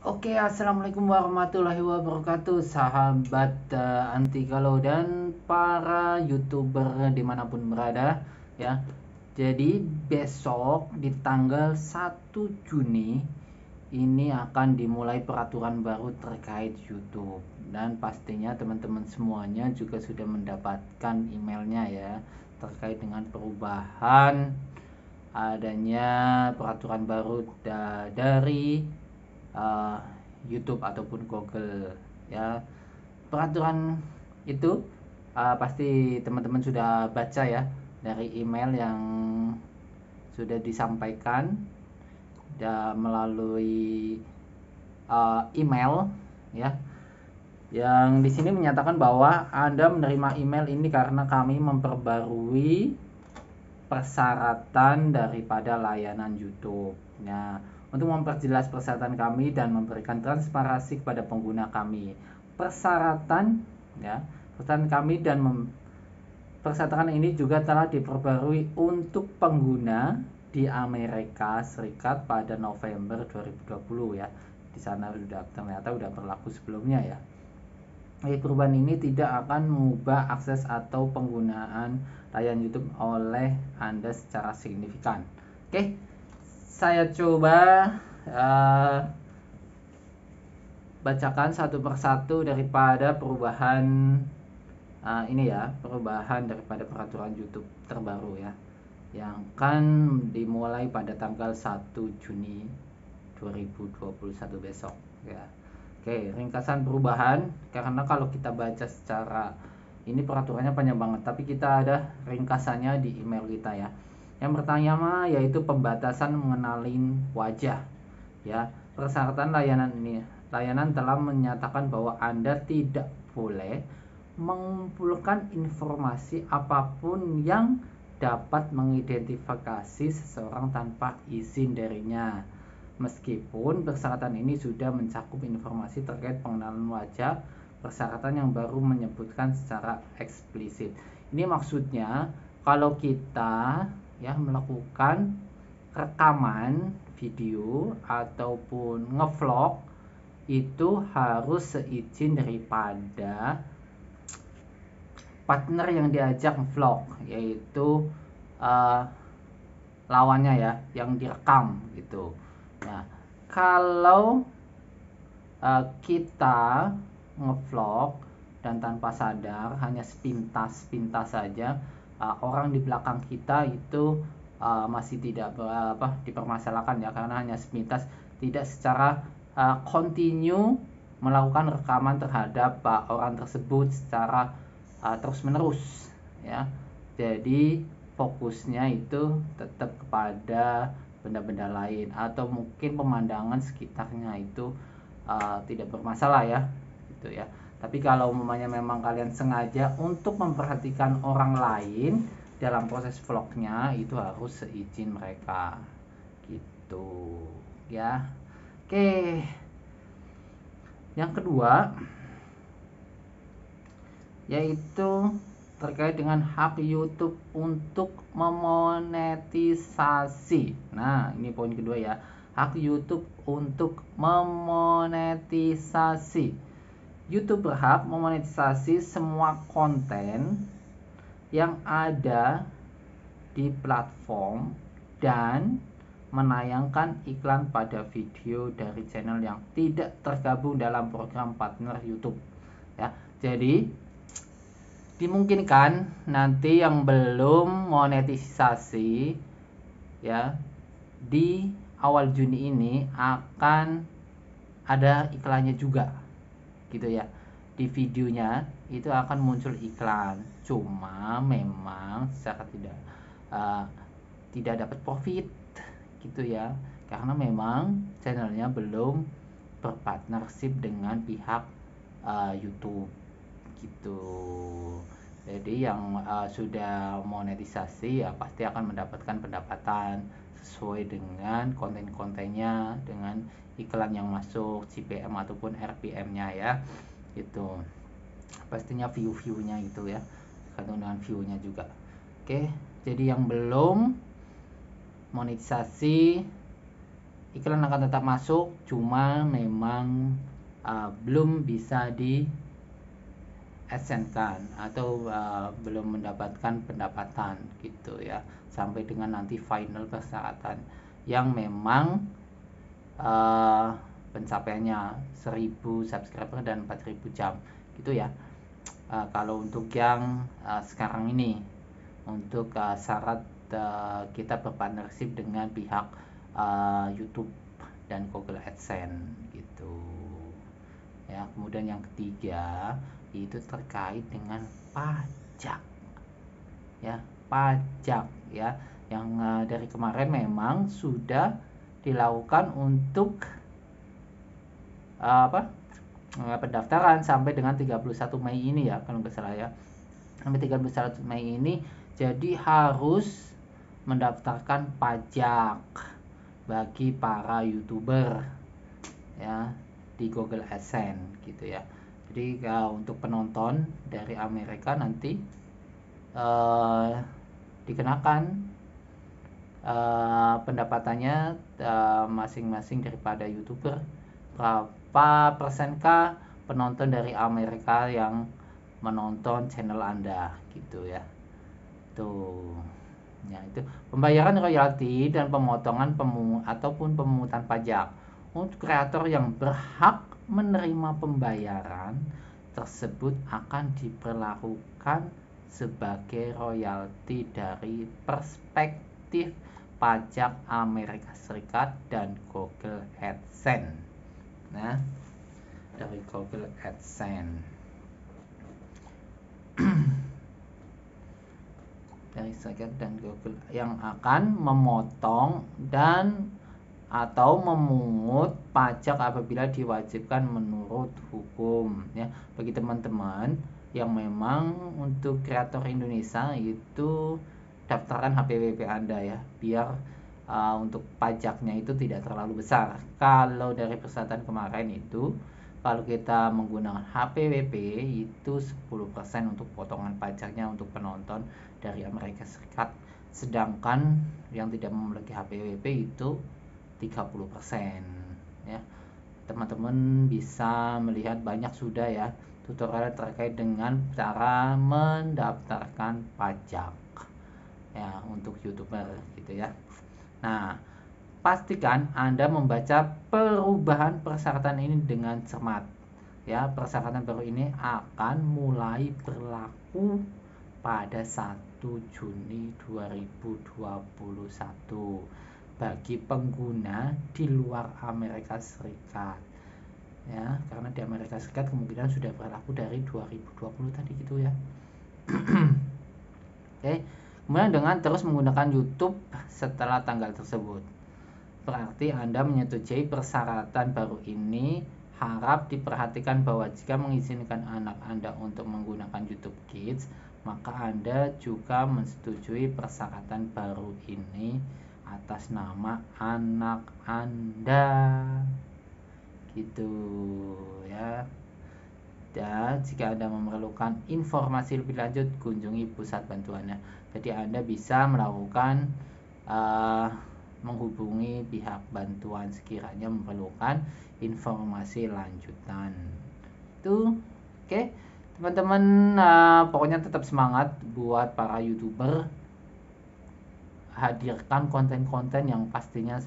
Oke, assalamualaikum warahmatullahi wabarakatuh, sahabat anti galau dan para youtuber dimanapun berada, ya. Jadi besok di tanggal 1 Juni ini akan dimulai peraturan baru terkait YouTube, dan pastinya teman-teman semuanya juga sudah mendapatkan emailnya ya, terkait dengan perubahan adanya peraturan baru dari uh, YouTube ataupun Google ya. Peraturan itu pasti teman-teman sudah baca ya dari email yang sudah disampaikan melalui email ya, yang di sini menyatakan bahwa Anda menerima email ini karena kami memperbarui persyaratan daripada layanan YouTube. Nah, untuk memperjelas persyaratan kami dan memberikan transparansi kepada pengguna kami, persyaratan ya, persyaratan kami dan persyaratan ini juga telah diperbarui untuk pengguna di Amerika Serikat pada November 2020 ya. Di sana ternyata sudah berlaku sebelumnya ya. Perubahan ini tidak akan mengubah akses atau penggunaan layanan YouTube oleh Anda secara signifikan. Oke, saya coba uh, bacakan satu persatu daripada perubahan ini ya, perubahan daripada peraturan YouTube terbaru ya, yang akan dimulai pada tanggal 1 Juni 2021 besok ya. Oke, ringkasan perubahan, karena kalau kita baca secara ini peraturannya panjang banget, tapi kita ada ringkasannya di email kita ya. Yang pertama yaitu pembatasan mengenalin wajah ya. Persyaratan layanan telah menyatakan bahwa Anda tidak boleh mengumpulkan informasi apapun yang dapat mengidentifikasi seseorang tanpa izin darinya. Meskipun persyaratan ini sudah mencakup informasi terkait pengenalan wajah, persyaratan yang baru menyebutkan secara eksplisit. Ini maksudnya kalau kita ya melakukan rekaman video ataupun ngevlog itu harus seizin daripada partner yang diajak vlog, yaitu uh, lawannya ya, yang direkam gitu. Nah, kalau kita ngevlog dan tanpa sadar hanya sepintas saja, orang di belakang kita itu masih tidak dipermasalahkan ya, karena hanya sepintas, tidak secara continue melakukan rekaman terhadap orang tersebut secara terus menerus ya. Jadi fokusnya itu tetap kepada benda-benda lain atau mungkin pemandangan sekitarnya itu tidak bermasalah ya, gitu ya. Tapi kalau umpamanya memang kalian sengaja untuk memperhatikan orang lain dalam proses vlognya, itu harus seizin mereka gitu ya. Oke, yang kedua yaitu terkait dengan hak YouTube untuk memonetisasi. Nah, ini poin kedua ya. Hak YouTube untuk memonetisasi. YouTube berhak memonetisasi semua konten yang ada di platform dan menayangkan iklan pada video dari channel yang tidak tergabung dalam program partner YouTube. Ya, jadi dimungkinkan nanti yang belum monetisasi ya, di awal Juni ini akan ada iklannya juga gitu ya. Di videonya itu akan muncul iklan, cuma memang secara uh, tidak dapat profit gitu ya, karena memang channelnya belum berpartnership dengan pihak YouTube gitu. Jadi yang sudah monetisasi ya pasti akan mendapatkan pendapatan sesuai dengan konten-kontennya, dengan iklan yang masuk, CPM ataupun RPM-nya ya. Itu pastinya view-nya itu ya, tergantung dengan view-nya juga. Oke, jadi yang belum monetisasi iklan akan tetap masuk, cuma memang belum bisa di AdSense-kan atau belum mendapatkan pendapatan gitu ya, sampai dengan nanti final persyaratan yang memang pencapaiannya 1000 subscriber dan 4000 jam gitu ya. Kalau untuk yang sekarang ini, untuk syarat kita berpartnership dengan pihak YouTube dan Google AdSense gitu ya. Kemudian yang ketiga itu terkait dengan pajak ya, pajak ya, yang dari kemarin memang sudah dilakukan untuk pendaftaran sampai dengan 31 Mei ini ya, kalau nggak salah ya, sampai 31 Mei ini. Jadi harus mendaftarkan pajak bagi para YouTuber ya di Google AdSense gitu ya. Jadi untuk penonton dari Amerika nanti dikenakan pendapatannya masing-masing daripada YouTuber. Berapa persenkah penonton dari Amerika yang menonton channel Anda gitu ya. Tuh. Ya, itu pembayaran royalti dan pemotongan ataupun pemungutan pajak untuk kreator yang berhak menerima pembayaran tersebut akan diperlakukan sebagai royalti dari perspektif pajak Amerika Serikat dan Google AdSense. Nah, dari Google AdSense dari Serikat dan Google yang akan memotong dan atau memungut pajak apabila diwajibkan menurut hukum ya. Bagi teman-teman yang memang untuk kreator Indonesia itu daftarkan HPWP Anda ya, biar untuk pajaknya itu tidak terlalu besar. Kalau dari persyaratan kemarin itu, kalau kita menggunakan HPWP itu 10% untuk potongan pajaknya untuk penonton dari Amerika Serikat, sedangkan yang tidak memiliki HPWP itu 30% ya. Teman-teman bisa melihat banyak sudah ya tutorial terkait dengan cara mendaftarkan pajak ya untuk YouTuber gitu ya. Nah, pastikan Anda membaca perubahan persyaratan ini dengan cermat ya. Persyaratan baru ini akan mulai berlaku pada 1 Juni 2021 bagi pengguna di luar Amerika Serikat ya, karena di Amerika Serikat kemungkinan sudah berlaku dari 2020 tadi gitu ya. Oke. Kemudian dengan terus menggunakan YouTube setelah tanggal tersebut, berarti Anda menyetujui persyaratan baru ini. Harap diperhatikan bahwa jika mengizinkan anak Anda untuk menggunakan YouTube Kids, maka Anda juga menyetujui persyaratan baru ini atas nama anak Anda gitu ya. Dan jika Anda memerlukan informasi lebih lanjut, kunjungi pusat bantuannya. Jadi Anda bisa melakukan menghubungi pihak bantuan sekiranya memerlukan informasi lanjutan. Itu oke. Teman-teman, pokoknya tetap semangat buat para YouTuber. Hadirkan konten-konten yang pastinya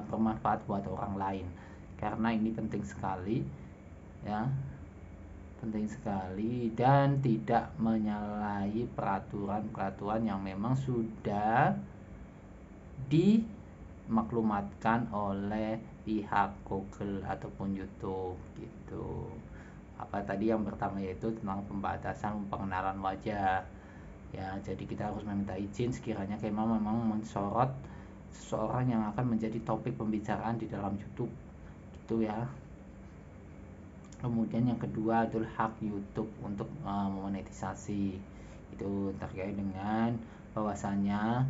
bermanfaat buat orang lain, karena ini penting sekali ya, penting sekali, dan tidak menyalahi peraturan-peraturan yang memang sudah dimaklumatkan oleh pihak Google ataupun YouTube gitu. Apa tadi yang pertama, yaitu tentang pembatasan pengenalan wajah ya. Jadi kita harus meminta izin sekiranya memang mensorot seseorang yang akan menjadi topik pembicaraan di dalam YouTube gitu ya. Kemudian yang kedua adalah hak YouTube untuk memonetisasi. Itu terkait dengan bahwasanya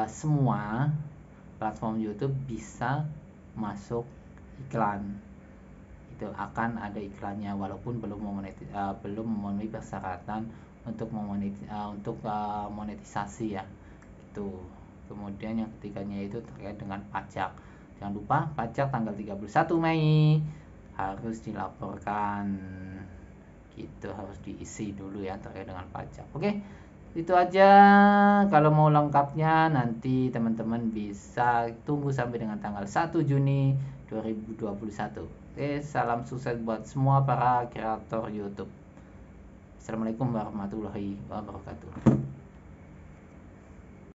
semua platform YouTube bisa masuk iklan. Itu akan ada iklannya walaupun belum memenuhi persyaratan untuk monetisasi ya. Itu. Kemudian yang ketiganya itu terkait dengan pajak. Jangan lupa pajak tanggal 31 Mei harus dilaporkan. Gitu, harus diisi dulu ya terkait dengan pajak. Oke. Itu aja. Kalau mau lengkapnya nanti teman-teman bisa tunggu sampai dengan tanggal 1 Juni 2021. Oke, salam sukses buat semua para kreator YouTube. Assalamualaikum warahmatullahi wabarakatuh.